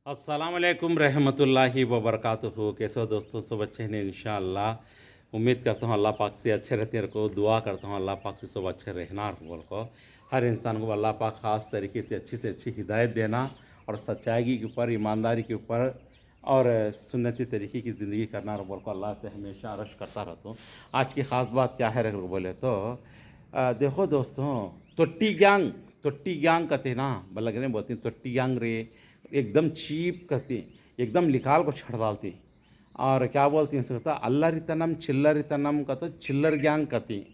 अस्सलामुअलैकुम रहमतुल्लाहि व बरकातुहू। कैसे हो दोस्तों, सब अच्छे हैं इंशाअल्लाह। उम्मीद करता हूँ अल्लाह पाक से अच्छे रहते हैं को दुआ करता हूँ अल्लाह पाक से सब अच्छे रहना बोल को हर इंसान को अल्लाह पाक ख़ास तरीके से अच्छी हिदायत देना और सच्चाई के ऊपर, ईमानदारी के ऊपर और सुन्नती तरीके की ज़िंदगी करना बोल को अल्लाह से हमेशा अर्श करता रहता हूँ। आज की ख़ास बात क्या है बोले तो देखो दोस्तों, तोट्टी गैंग कहते हैं ना, बल्लग बोलते हैं तोट्टी गैंग रे, एकदम चीप करती हैं, एकदम निकाल को छड़ डालती हैं। और क्या बोलती हैं सकता अल्लरितनम चिल्लरितनम का तो चिल्लर गैंग कहती हैं।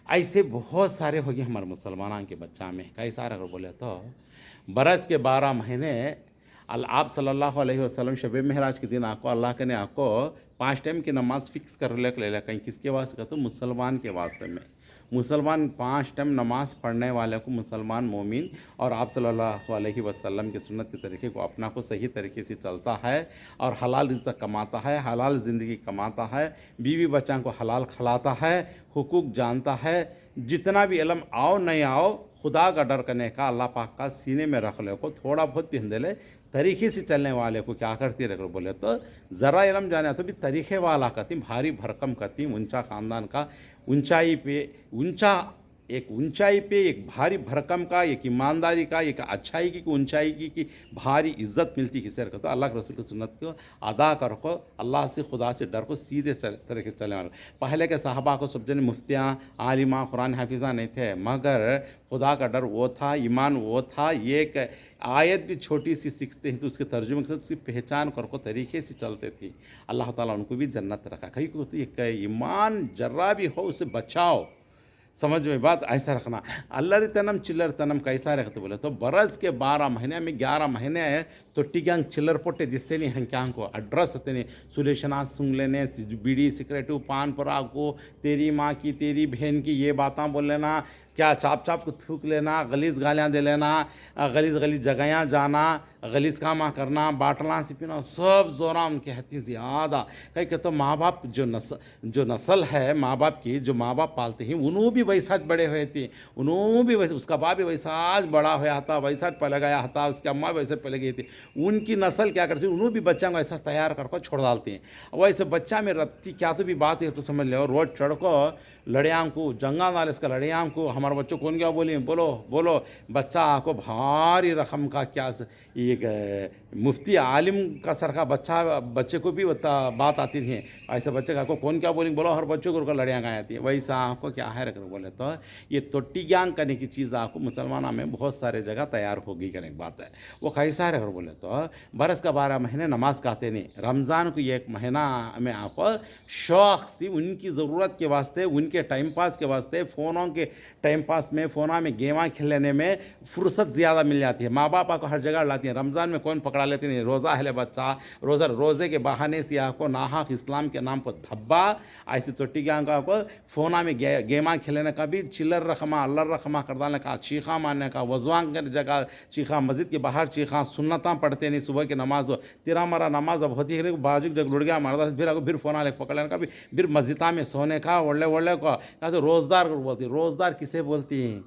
ऐसे बहुत सारे हो गए हमारे मुसलमानों के बच्चा में, कई सारे अगर बोले तो बरस के 12 महीने आप सल्लल्लाहु अलैहि वसल्लम शब महराज के दिन आपको अल्लाह के ने आपको 5 टाइम की नमाज़ फ़िक्स कर ले कहीं किसके वास्ते का तो मुसलमान के वास्ते में। मुसलमान 5 टाइम नमाज़ पढ़ने वाले को मुसलमान मोमिन और आप सल्लल्लाहु अलैहि वसल्लम के सुन्नत के तरीके को अपना को सही तरीके से चलता है और हलाल रिज़्क़ कमाता है, हलाल ज़िंदगी कमाता है, बीवी बच्चों को हलाल खिलाता है, हुकूक जानता है। जितना भी इल्म आओ नहीं आओ, खुदा का डर करने का अल्लाह पाक का सीने में रख ले को थोड़ा बहुत भी ले तरीके से चलने वाले को क्या करती रह बोले तो ज़रा इल्म जाने तो भी तरीके वाला कहती, भारी भरकम कहती, ऊंचा ख़ानदान का, ऊंचाई पे ऊंचा, एक ऊंचाई पे एक भारी भरकम का, एक ईमानदारी का, एक अच्छाई की ऊंचाई की भारी इज्जत मिलती किसी को तो अल्लाह के रसूल की सुन्नत को अदा कर को, अल्लाह से खुदा से डर को सीधे तरीके से चलने वाले। पहले के साहबा को सब जन मुफ्तियाँ आलिमा कुरान हाफिज़ा नहीं थे, मगर खुदा का डर वो था, ईमान वो था। एक आयत भी छोटी सी सीखते हैं तो उसके तर्जुमे से उसकी पहचान कर को तरीके से चलते थी। अल्लाह ताला उनको भी जन्नत रखा। कहीं को तो एक ईमान जर्रा भी हो उसे बचाओ, समझ में बात ऐसा रखना। अल्लर तनम चिल्लर तनम कैसा रखते बोले तो बरस के 12 महीने में 11 महीने तो टिक्यांग चिल्लर पोटे दिसते नहीं हैं, क्या को एड्रेस होते नहीं, सुलेशना सुन लेने, बीड़ी सिगरेट पान पराग को, तेरी माँ की तेरी बहन की ये बातें बोल लेना, क्या चाप चाप को थूक लेना, गलीज गालियाँ दे लेना, गलीज गलीज जगह जाना, गलीज कामा करना, बाटला से पीना, सब जोरा उनके हती ज़्यादा। कहीं कहते तो माँ बाप जो नस्ल है माँ बाप की, जो माँ बाप पालते हैं उन्हों भी वैसा बड़े हुए थे, उन्हों भी वैसे, उसका बाप भी वैसा बड़ा हुआ था, वैसा पल गया था, उसकी अम्मा वैसे पल गई थी। उनकी नस्ल क्या करती है, उन्हों भी बच्चा को ऐसा तैयार करके छोड़ डालते हैं। वैसे बच्चा में रत्ती क्या तो भी बात है तो समझ लो, रोड चढ़ को लड़ियाँ को जंगा नाल इसका लड़ियाँ को हमारे बच्चों कौन क्या बोली, बोलो बोलो बच्चा को भारी रकम का क्या एक मुफ्ती आलिम का सर का बच्चे को भी बात आती थी, ऐसे बच्चे का को कौन क्या बोलेंगे, बोलो हर बच्चों को लड़ियाँ गाई आती है। वैसा आपको क्या है रख बोले तो ये तोट्टी ज्ञान करने की चीज़ आपको मुसलमानों में बहुत सारे जगह तैयार होगी करने की बात है। वो कैसा है बोले तो बरस का 12 महीने नमाज कहते नहीं, रमज़ान को एक महीना में आपको शौक़ से उनकी ज़रूरत के वास्ते, उनके टाइम पास के वास्ते, फ़ोनों के टाइम पास में, फ़ोना में गेमा खेलने में फुर्सत ज़्यादा मिल जाती है। माँ बाप को हर जगह लाती है। रमज़ान में कौन पकड़ा लेते नहीं, रोज़ा है बच्चा, रोज़े के बहाने से आपको नाहक इस्लाम के नाम पर धब्बा, ऐसी तोट्टी ज्ञान का आपको फ़ोना में गेमा खेलने का भी, चिल्लर रखमा अल्लर रखमा कर डालने का, चीखा मारने का, वज़वान की जगह चीखा, मस्जिद के बाहर चीखा, सुन्नता पढ़ते नहीं, सुबह की नमाज तेरा मारा नमाज अब होती है बाजू जब लुड़ गया मारदा, फिर फ़ोना लेकर पकड़ लेने का भी, फिर मस्जिदा में सोने का वल्ले को क्या तो रोज़दार बोलती, रोज़दार किसे बोलती हैं,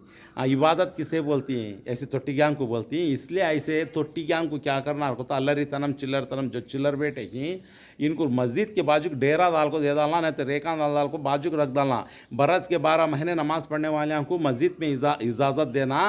इबादत किसे बोलती हैं, ऐसे तोट्टी ज्ञान को बोलती हैं। इसलिए ऐसे तोट्टी ज्ञान को क्या करना होता है, अल्लरी तनम चिल्लर तनम, जो चिल्लर बेटे हैं इनको मस्जिद के बाजू डेरा डाल को दे डालना, नहीं तो रेखा डाल को बाजू को रख डालना। बरस के 12 महीने नमाज़ पढ़ने वाले को मस्जिद में इजाज़त देना।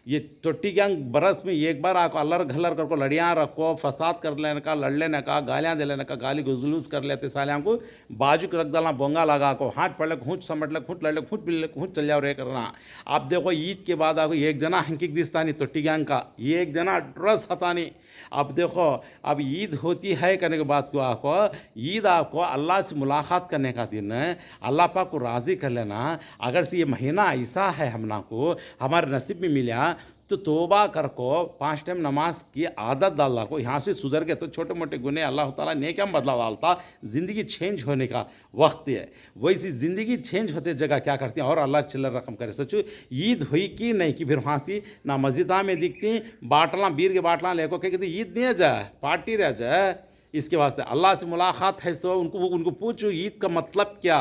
ये तोट्टी ज्ञान बरस में एक बार आपको अल्लर घल्लर करको लड़ियाँ रखो, फसाद कर लेने का, लड़ लेने का, गालियाँ दे लेने का, गाली गुजलूस कर लेते सालियाँ को बाजू को रख डालना, बोंगा लगा को हाथ पड़ ले खूँच समट ले खूँच लड़ ले खूँच पिल ले खूँच चल जाओ रे करना। आप देखो ईद के बाद आपको एक जना हंकिक दिसता नहीं तोट्टी ज्ञान का, एक जना ड्रेस हता नहीं। अब देखो अब ईद होती है करने के बाद को आपको ईद आपको अल्लाह से मुलाकात करने का दिन है, अल्लाह पाक को राज़ी कर लेना। अगर से ये महीना ऐसा है हमना को हमारे नसीब में मिला तो तोबा कर को 5 टाइम नमाज की आदत डालना को, यहाँ से सुधर के तो छोटे मोटे गुने अल्लाह ताला नेकियां बदला डालता, ज़िंदगी चेंज होने का वक्त है। वैसी ज़िंदगी चेंज होते जगह क्या करती हैं और अल्लाह चिल्लर रकम करे। सोचो ईद हुई कि नहीं कि फिर वहाँ से ना मस्जिदा में दिखती बाटला बीर के बाटला लेको कहते ईद नहीं जाए पार्टी रह जाए। इसके वास्ते अल्लाह से मुलाकात है सो उनको पूछो ईद का मतलब क्या,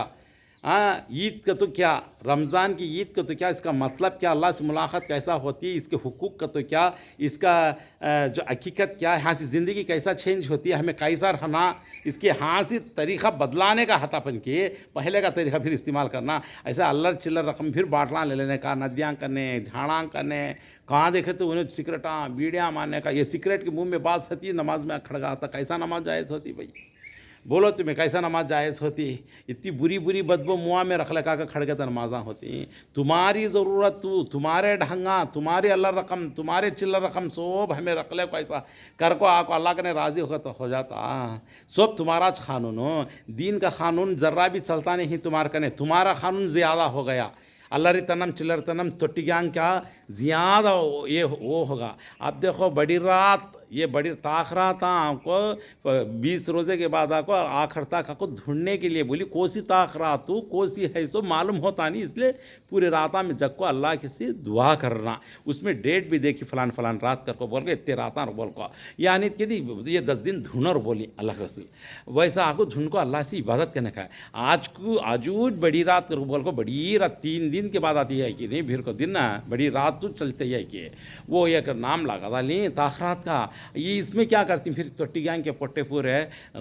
हाँ, ईद का तो क्या, रमज़ान की ईद का तो क्या, इसका मतलब क्या, अल्लाह से मुलाकात कैसा होती है, इसके हुकूक का तो क्या, इसका जो हकीकत क्या है, यहाँ से ज़िंदगी कैसा चेंज होती है, हमें कैसा रहना, इसके यहाँ से तरीक़ा बदलाने का हतापन किए, पहले का तरीक़ा फिर इस्तेमाल करना, ऐसा अल्लर चिल्लर रकम फिर बाटला ले लेने का, नदियाँ करने, झाड़ा करने, कहाँ देखे तो उन्हें सिगरेटा बीड़ियाँ मारने का। ये सिगरेट के मुंह में बात होती है, नमाज में खड़गा आता, कैसा नमाज जायज़ होती भाई, बोलो तुम्हें कैसा नमाज जायज़ होती। इतनी बुरी बुरी बदबू मुआ में रख लगा कर खड़के तो नमाजा होती। तुम्हारी ज़रूरत तू, तुम्हारे ढंगा, तुम्हारे अल्लाह रकम, तुम्हारे चिल्लर रकम सब हमें रख ले को ऐसा कर को आको अल्लाह के राज़ी होगा तो हो जाता। सब तुम्हारा कानून हो, दीन का कानून ज़र्रा भी चलता नहीं तुम्हारे कने, तुम्हारा कानून ज़्यादा हो गया। अल्लाह तनम चिल्लर तनम तोटी ज्ञान क्या ज़्यादा ये वो होगा। अब देखो बड़ी रात, ये बड़ी ताखरा था आपको 20 रोज़े के बाद आपको आखिर तक आपको ढूंढने के लिए बोली कोसी ताखरा तू कोसी है सो मालूम होता नहीं, इसलिए पूरे रात में जग को अल्लाह के से दुआ करना। उसमें डेट भी देखी फलान फलान रात कर को बोल के इतने रात बोल को, यानी कि ये 10 दिन ढूंढर बोली अल्लाह के रसूल। वैसा आपको ढूंढ को अल्लाह से इबादत करने का है। आज को आजूज बड़ी रात कर बोल को, बड़ी रात 3 दिन के बाद आती है कि नहीं, फिर को दिन ना बड़ी रात तो चलते है कि वो एक नाम लगा था ली ताखरात का। ये इसमें क्या करती फिर तोटी गैंग के पोटे पूरे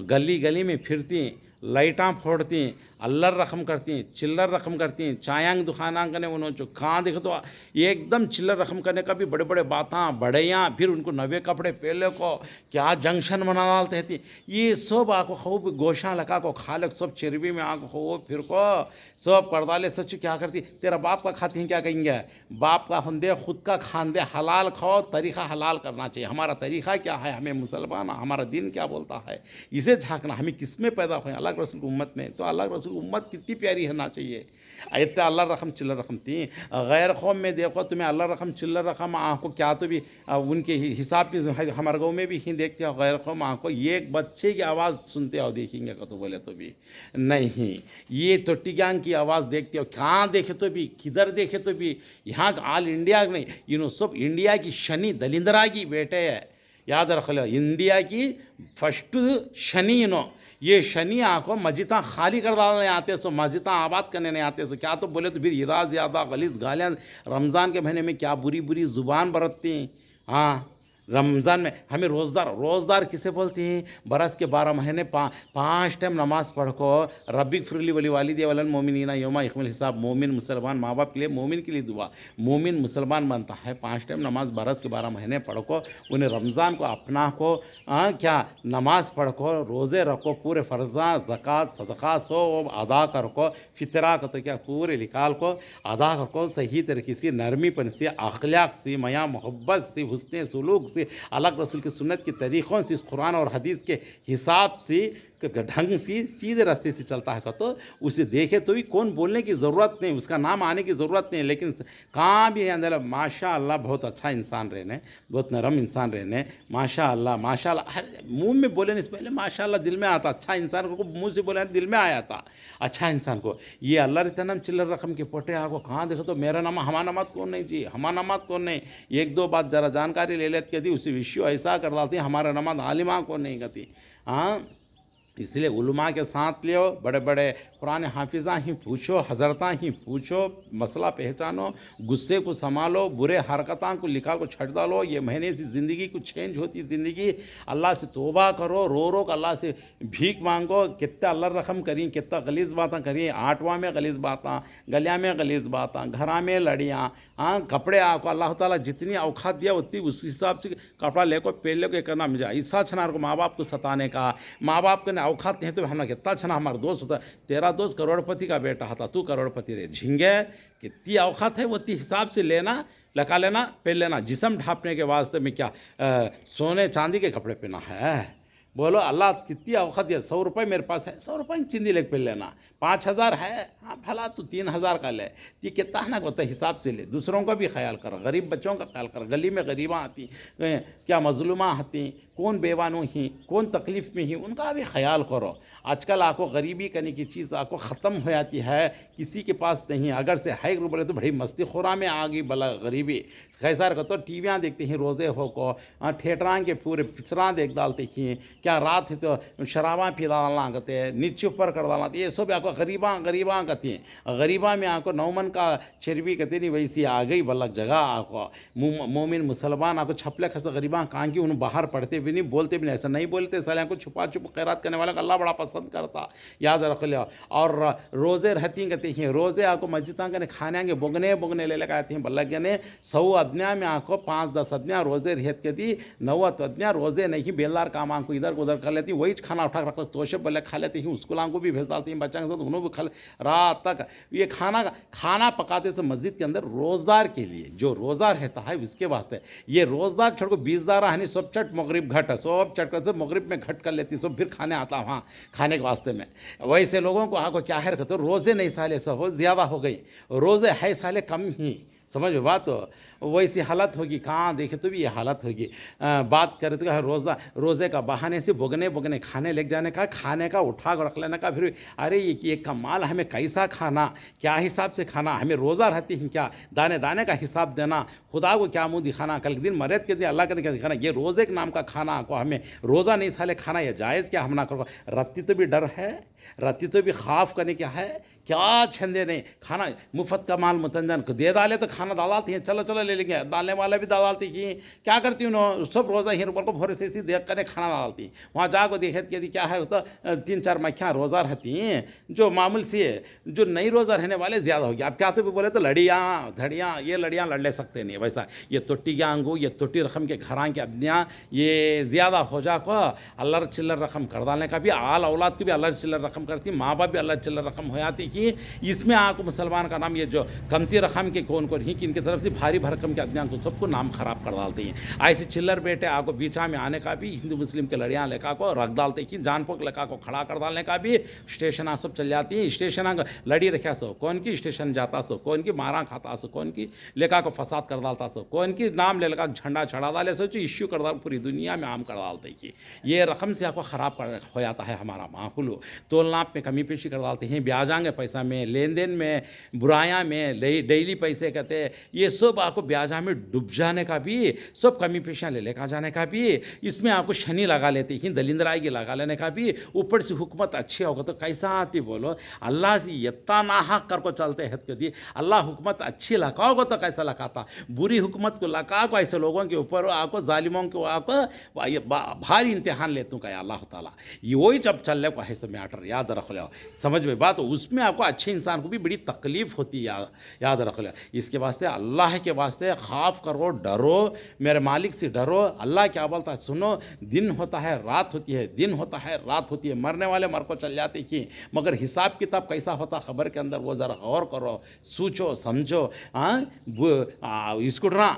गली गली में फिरती, लाइटां फोड़ती, अल्लर रकम करती, चिल्लर रकम करती, चायांग दुकाना करने उन्होंने जो कहाँ देखो तो एकदम चिल्लर रकम करने का भी बड़े बड़े बातें बड़ैयाँ, फिर उनको नवे कपड़े पहले को क्या जंक्शन बना डालते थी। ये सब आको खूब गोशा लगा को खा ले, सब चरबी में आको हो फिर को सब पर्दाले सच क्या करती, तेरा बाप का खाती हैं क्या कहेंगे, बाप का हुंदे खुद का खान दे, हलाल खाओ, तरीक़ा हलाल करना चाहिए। हमारा तरीक़ा क्या है, हमें मुसलमान हमारा दिन क्या बोलता है, इसे झांकना। हमें किस में पैदा हुए, अल्लाह के रसूल की उम्मत में, तो अल्लाह के रसूल उम्मत कितनी प्यारी होना चाहिए। इतना अल्लाह रकम चिल्लर रकम थी। गैर कौम में देखो तुम्हें अल्लाह रकम चिल्लर रकम आँखों क्या तो भी उनके हिसाब भी हमारे गाँव में भी ही देखते हो। गैर कौम आँखों ये एक बच्चे की आवाज़ सुनते हो देखेंगे का तो बोले तो भी नहीं, ये तो टिगांग की आवाज़ देखते हो, कहाँ देखे तो भी, किधर देखे तो भी, यहाँ ऑल इंडिया नहीं, इन्हों सब इंडिया की शनि दलिंद्रा की बेटे है, याद रख लो। इंडिया की फर्स्ट शनि इनो, ये शनि आँखों मस्जिदा खाली कर डालने आते सो, मस्जिदा आबाद करने नहीं आते सो। क्या तो बोले तो फिर इरा ज़्यादा गलीस गालियाँ रमज़ान के महीने में क्या बुरी बुरी ज़ुबान बरतती। हाँ, रमज़ान में हमें रोज़दार किसे बोलते हैं, बरस के 12 महीने 5 टाइम नमाज़ पढ़ को रब्बिक फिरली वली वालिदे वलन मोमिनीना योमा इकमल हिसाब। मोमिन मुसलमान माँ बाप के लिए, मोमिन के लिए दुआ, मोमिन मुसलमान बनता है 5 टाइम नमाज बरस के 12 महीने पढ़ को। उन्हें रमज़ान को अपना को क्या नमाज पढ़ को, रोज़े रखो, पूरे फ़र्ज़ा ज़कात सदक़ा सो अदा कर को, फ़ितरा को तो क्या पूरे निकाल को अदा कर को, सही तरीके से नरमीपन से, अखलाक से, मया मोहब्बत से, हुस्न सलूक से, अल्लाह के रसूल की सुन्नत के तरीक़ों से, इस कुरान और हदीस के हिसाब से ढंग से सीधे रास्ते से चलता है तो उसे देखे तो भी कौन बोलने की ज़रूरत नहीं, उसका नाम आने की ज़रूरत नहीं। लेकिन कहाँ भी है अंदर माशा अल्लाह बहुत अच्छा इंसान रहने, बहुत नरम इंसान रहने, माशा अल्लाह हर मुँह में बोले नहीं, पहले माशा अल्लाह दिल में आता, अच्छा इंसान को मुँह से बोले दिल में आया था अच्छा इंसान को। ये अल्लाह तनम चिल्लर रकम के पोटे आको कहाँ देखो तो मेरा नाम हमारा नमाज कौन नहीं जी, हमारा नमाज कौन नहीं, एक दो बात ज़रा जानकारी ले लेते थी, उसे विषय ऐसा कर डालती हमारा नमाज आलिमा कौन नहीं करती। हाँ, इसलिए उलमा के साथ लियो, बड़े बड़े कुरान हाफिज़ा ही पूछो, हज़रता ही पूछो, मसला पहचानो, गुस्से को संभालो, बुरे हरकतां को लिखा को छट डालो। ये महीने से ज़िंदगी को चेंज होती है ज़िंदगी। अल्लाह से तौबा करो, रो रो कर अल्लाह से भीख मांगो। कितना अल्लाह रकम करी, कितना गलीज़ बातें करी, आठवां में गलीज़ बातें, गलिया में गलीज़ बातें, घरा में लड़ियाँ, हाँ कपड़े आपको अल्लाह ताला जितनी औकात दिया उतनी उस हिसाब से कपड़ा ले को पहन ले को करना। मुझे ऐसा छना को माँ बाप को सताने का, माँ बाप को औकात नहीं तो हमने कितना छना हमारा दोस्त होता, तेरा दोस्त करोड़पति का बेटा था, तू करोड़पति रे झिंगे, कितनी औकात है वो उतनी हिसाब से लेना, लगा लेना, पहन लेना। जिस्म ढांपने के वास्ते में क्या सोने चांदी के कपड़े पहना है, बोलो अल्लाह कितनी औकात है। 100 रुपये मेरे पास है, 100 रुपये की चिंदी लेके पहन लेना। 5000 है, हाँ भला तू 3000 का ले, ये कितना ना होता हिसाब से ले। दूसरों का भी ख्याल कर, गरीब बच्चों का ख्याल कर, गली में गरीबा आती क्या मजलूमा आती, कौन बेवानो ही, कौन तकलीफ़ में ही, उनका भी ख्याल करो। आजकल आपको गरीबी करने की चीज़ आपको ख़त्म हो जाती है, किसी के पास नहीं, अगर से है बोले तो बड़ी मस्ती खुरा में आ गई भला गरीबी। कैसा रखो तो टीवियाँ देखते हैं रोज़े हो को, थिएटरां के पूरे पिक्चरां देख डालते हैं, क्या रात है तो शराबा पी डालना कहते हैं, नीचे ऊपर कर डालना, ये सब आपको गरीबा गरीबा कहती हैं। गरीबा में आपको नौमन का चर्बी कहते नहीं, वैसी आ गई बल्लक जगह आपको मोमिन मुसलमान आपको छपले खस गरीबा कहाँ की उन्हें बाहर पढ़ते भी नहीं, बोलते भी नहीं, ऐसा नहीं बोलते साले को छुपा छुप खैरात करने वाला को अल्लाह बड़ा पसंद करता, याद रख लिया। और रोज़े रहती कहते हैं, रोज़े आपको मस्जिद के खाने आएंगे बोगने बोगने ले लेकर आते हैं बल्लक ने 100 अदन्या में आपको 5-10 अदन्या रोज़े रहत के दी, 90 अदन्या रोज़े नहीं बेलदार काम आंको इधर उधर कर लेती, वही खाना उठा रख तोशे बल्ले खा लेती हैं, स्कूल को भी भेज डालती हैं बच्चा के साथ, उन्होंने भी खा रात तक ये खाना पकाते से मस्जिद के अंदर रोज़दार के लिए जो रोज़ा रहता है उसके वास्ते ये रोज़दार छोड़ को 20 दारा है सब चट मगरिब घट सब चट कर मगरिब में घट कर लेती सब फिर खाने आता वहाँ खाने के वास्ते में। वैसे लोगों को आको क्या है कहते रोज़े नहीं साले सब हो ज़्यादा हो गई, रोज़े है साले कम ही, समझ बात तो वैसी हालत होगी, कहाँ देखे तो भी ये हालत होगी। बात करें तो रोज़े का बहाने से बोगने बोगने खाने ले जाने का, खाने का उठा कर रख लेने का, फिर अरे ये कमाल हमें कैसा खाना, क्या हिसाब से खाना, हमें रोज़ा रहती हैं क्या, दाने दाने का हिसाब देना, खुदा को क्या मुँह दिखाना, कल के दिन मरद के दिन अल्लाह के क्या दिखाना, ये रोज़े के नाम का खाना को हमें रोज़ा नहीं साले खाना, ये जायज़ क्या हम ना करो। रत्ती तो भी डर है, रत्ती तो भी खौफ करने क्या है, क्या छंदे नहीं खाना मुफ्त का माल मुतंजन को दे डाले तो खाना डालती हैं, चलो चलो ले लेंगे, डालने वाले भी डालती कि क्या करती हूँ सब रोज़ा ही ऊपर को भोरे से देख कर खाना डालती, वहाँ जाकर देखे कि क्या है तो 3-4 मक्खियाँ रोज़ा रहती हैं जो मामूल सी है, जो नहीं रोज़ा रहने वाले ज़्यादा हो गया। आप क्या तो भी बोले तो लड़ियाँ धड़ियाँ ये लड़ियाँ लड़ ले सकते नहीं, वैसा ये तोटी के आंगू ये तोटी रकम के घरां के अदनियाँ ये ज़्यादा हो जा को अल्लाह चिल्लर रकम कर डालने का भी आल औलाद की भी अल्लाह चिल्लर रकम करती, माँ बाप भी अल्लाह चिल्लर रकम हो जाती कि इसमें आपको मुसलमान का नाम ये जो कमती रकम के कौन कौन ही कि इनकी तरफ से भारी भरकम के अदनियाँ को सबको नाम खराब कर डालते हैं। ऐसे चिल्लर बेटे आपको बीचा में आने का भी हिंदू मुस्लिम के लड़ियाँ लेखा को रख डालते कि जान पोक लेखा को खड़ा कर डालने का भी स्टेशन सब चल जाती हैं। स्टेशन लड़ी रखा सो कौन की स्टेशन जाता सो कौन की मारा खाता सो कौन की लेखा को फसाद कर डालता सो कौन की नाम ले लगा झंडा चढ़ा डाले सो इश्यू कर डाल पूरी दुनिया में आम कर डालते कि ये रकम से आपको ख़राब हो जाता है हमारा माहौल। तोल नाप में कमी पेशी कर डालते हैं, ब्याजांगे पैसा में लेन देन में बुराइयाँ में डेली पैसे कहते हैं, ये सब आपको ब्याजा में डूब जाने का भी सब कमी पेशियाँ ले लेकर जाने का भी इसमें आपको शनि लगा लेते हैं, दलिंदराई की लगा लेने का भी ऊपर से हुकूमत अच्छी होगा तो कैसा आती बोलो। अल्लाह से इतना नाहक कर को चलते हैं कभी अल्लाह हुकूमत अच्छी लगाओगे तो कैसा लगाता, बुरी हुकूमत को लगा को ऐसे लोगों के ऊपर आपको जालिमों के आपको भारी इम्तिहान लेता हूँ क्या अल्लाह ताला। ये वही जब चल रहे को ऐसे मैटर याद रख लो, समझ में बात, उसमें आपको अच्छे इंसान को भी बड़ी तकलीफ होती है, याद रख लो। इसके वास्ते अल्लाह के वास्ते खौफ करो, डरो, मेरे मालिक से डरो। अल्लाह क्या बोलता है सुनो, दिन होता है रात होती है, दिन होता है रात होती है, मरने वाले मर को चल जाते कि मगर हिसाब किताब कैसा होता खबर के अंदर वो ज़रा गौर करो, सोचो समझो। स्कूटरा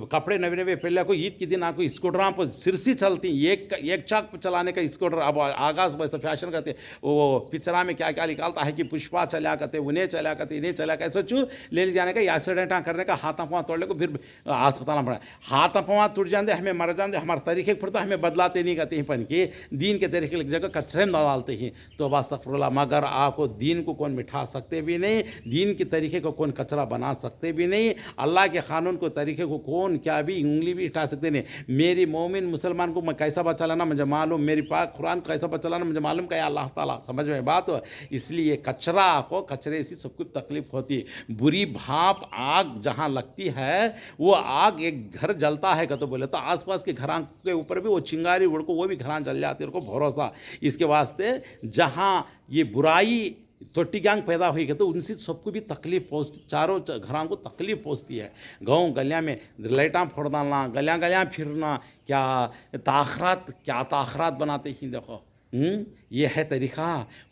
कपड़े नवे नवे पहले को ईद के दिन आपको स्कूटरा पर सिरसी चलती, एक चाक पर चलाने का स्कूटर अब आगाज वैसे फैशन करते, वो पिक्चरा में क्या क्या निकालता है कि पुष्पा चला करते, उन्हें चला करते, इन्हें चला कर सोचो ले जाने का एक्सीडेंट करने का, हाथ पाँव तोड़ने को फिर अस्पताल में पड़ा, हाथ पाँव टूट जाते हमें मर जाते, हमारे तरीके पर तो हमें बदलाते नहीं करते हैं, पन की दीन के तरीके की जगह कचरे में डालते हैं। तो वास्तवफुल्लाह मगर आपको दीन को कौन मिठा सकते भी नहीं, दीन के तरीके को कौन कचरा बना सकते भी नहीं, अल्लाह के कानून को तरीके को कौन क्या भी उंगली भी उठा सकते नहीं। मेरी मोमिन मुसलमान को मैं कैसा बचा लाना मुझे मालूम, मेरी पाक कुरान को कैसा बचा लाना मुझे मालूम क्या अल्लाह ताला, समझ में बात हो। इसलिए कचरा को कचरे से सब कुछ तकलीफ होती है। बुरी भाप आग जहाँ लगती है वो आग एक घर जलता है तो बोले तो आसपास के घरां के ऊपर भी वो चिंगारी उड़ को वो भी घरां जल जाती है, उनको भरोसा। इसके वास्ते जहाँ ये बुराई तोटी गैंग पैदा हुई तो उनसे सबको भी तकलीफ पहुँचती, चारों घरों को तकलीफ पहुँचती है। गाँव गलियाँ में लाइटां फोड़ डालना, गलियाँ गलियाँ फिरना, क्या ताखरात बनाते ही देखो। ये है तरीक़ा,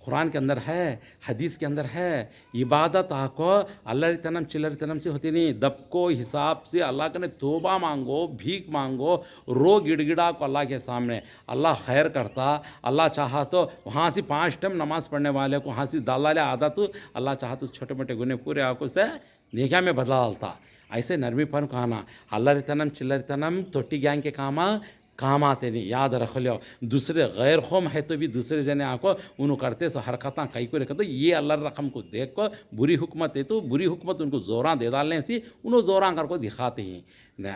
कुरान के अंदर है, हदीस के अंदर है। इबादत आको अल्लाह तनम चिल्लर तनम से होती नहीं, दब को हिसाब से अल्लाह के ने तोबा मांगो, भीख मांगो, रो गिड़गिड़ा को अल्लाह के सामने, अल्लाह खैर करता। अल्लाह चाहा तो वहाँ से 5 टाइम नमाज़ पढ़ने वाले को वहाँ से डाला ले आदत, अल्लाह चाहा तो छोटे मोटे गुने पूरे आँखों से नेकिया में बदला डालता। ऐसे नरमीपन कहना अल्लाह तनम चिल्लर तनम तोटी गैंग के काम आते नहीं, याद रख लो। दूसरे गैर कौम है तो भी दूसरे जने आको उन्हों करते सो हरकतें कई को रखते, ये अल्लाह रकम को देख को बुरी हुकूमत है तो बुरी हुकूमत उनको जोरां दे डालने से उन्होंने जोरां कर को दिखाते हैं।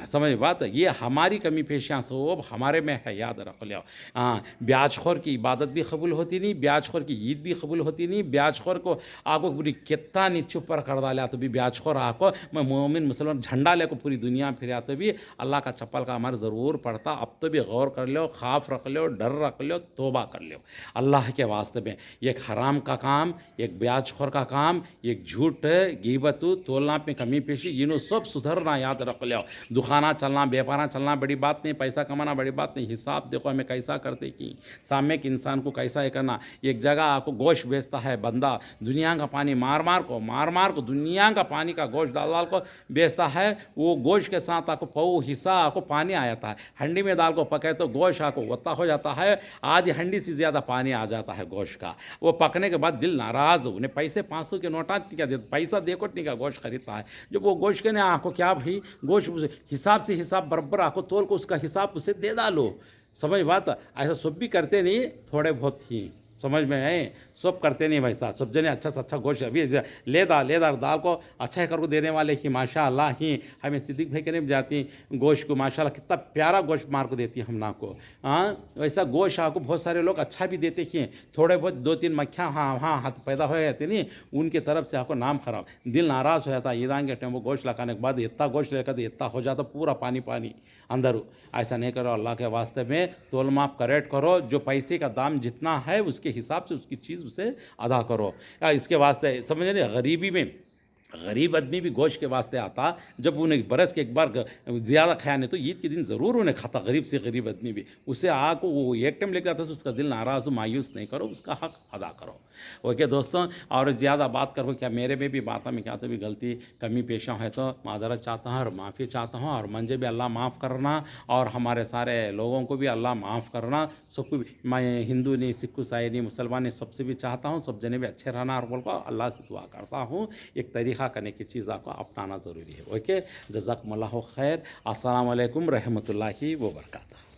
समझ बात है, ये हमारी कमी पेशियाँ सब हमारे में है, याद रख लो। हाँ, ब्याजखोर की इबादत भी कबूल होती नहीं, ब्याजखोर की ईद भी कबूल होती नहीं, ब्याजखोर को आको पूरी कितना नीचे ऊपर कर डाला तो भी ब्याजखोर आको मैं मोमिन मुसलमान झंडा लेको पूरी दुनिया फिर तो भी अल्लाह का चप्पल का हमारे ज़रूर पड़ता। अब तो भी गौर कर लो, खौफ रख लो, डर रख लो, तोबा कर लो अल्लाह के वास्ते में। एक हराम का काम, एक ब्याजखोर का काम, एक झूठ, गीबत, तोलना पे कमी पेशी, इन्हों सब सुधरना, याद रख लो। दुकाना चलना, व्यापारा चलना बड़ी बात नहीं, पैसा कमाना बड़ी बात नहीं, हिसाब देखो हमें कैसा करते कि सामने के इंसान को कैसा है करना। एक जगह आपको गोश्त बेचता है बंदा, दुनिया का पानी मार मार को दुनिया का पानी का गोश्त डाल डाल को बेचता है। वो गोश्त के साथ आपको पौ हिस्सा आपको पानी आ जाता है, हंडी में दाल को पके तो गोश्त आपको वत्ता हो जाता है, आधी हंडी से ज़्यादा पानी आ जाता है गोश्त का। वो पकने के बाद दिल नाराज़, उन्हें पैसे 500 के नोटा क्या देता, पैसा देखो नहीं का गोश्त खरीदता है। जब वो गोश्त के ने आपको क्या भाई गोश्त हिसाब से हिसाब बराबर आपको तोल को उसका हिसाब उसे दे डालो। समझ बात, ऐसा सब भी करते नहीं, थोड़े बहुत ही समझ में है, सब करते नहीं भाई साहब। सब जने अच्छा से अच्छा गोश्त अभी लेदार दाल को अच्छा है करके देने वाले ही माशाअल्लाह ही हमें सिद्दीक भाई कहने जाती गोश्त को माशाअल्लाह कितना प्यारा गोश्त मार को देती है हम ना को। हाँ, वैसा गोश्त आपको बहुत सारे लोग अच्छा भी देते हैं, थोड़े बहुत 2-3 मक्खियाँ हाँ हाथ पैदा हो जाते नहीं, उनकी तरफ से आपको नाम खराब, दिल नाराज़ हो जाता है। ईदान के टाइम वो गोश्त लगाने के बाद इतना गोश्त लेकर इतना हो जाता पूरा पानी पानी अंदर। ऐसा नहीं करो अल्लाह के वास्ते में, तोल माप करेक्ट करो, जो पैसे का दाम जितना है उसके हिसाब से उसकी चीज़ उसे अदा करो। या इसके वास्ते समझ नहीं, गरीबी में गरीब आदमी भी गोश्त के वास्ते आता, जब उन्हें बरस के एक बार ज़्यादा खाया नहीं तो ईद के दिन ज़रूर उन्हें खाता, गरीब से गरीब आदमी भी उसे आको वो एक टाइम लेकर आता है, उसका दिल नाराज़ मायूस नहीं करो, उसका हक अदा करो। ओके दोस्तों, और ज़्यादा बात करो क्या मेरे में भी बातों में क्या तो भी गलती कमी पेशा है तो मादरत चाहता हूँ और माफ़ी चाहता हूँ, और मुझे भी अल्लाह माफ़ करना और हमारे सारे लोगों को भी अल्लाह माफ़ करना। सबको मैं हिंदू नहीं, सिख ईसाई नहीं, मुसलमान नहीं, सबसे भी चाहता हूँ सब जने भी अच्छे रहना, और बोल को अल्लाह से दुआ करता हूँ एक तरीक़ा करने की चीज़ आपको अपनाना ज़रूरी है। ओके, जज़ाकुमुल्लाहु खैर, अस्सलामु अलैकुम रहमतुल्लाहि व बरकातहू।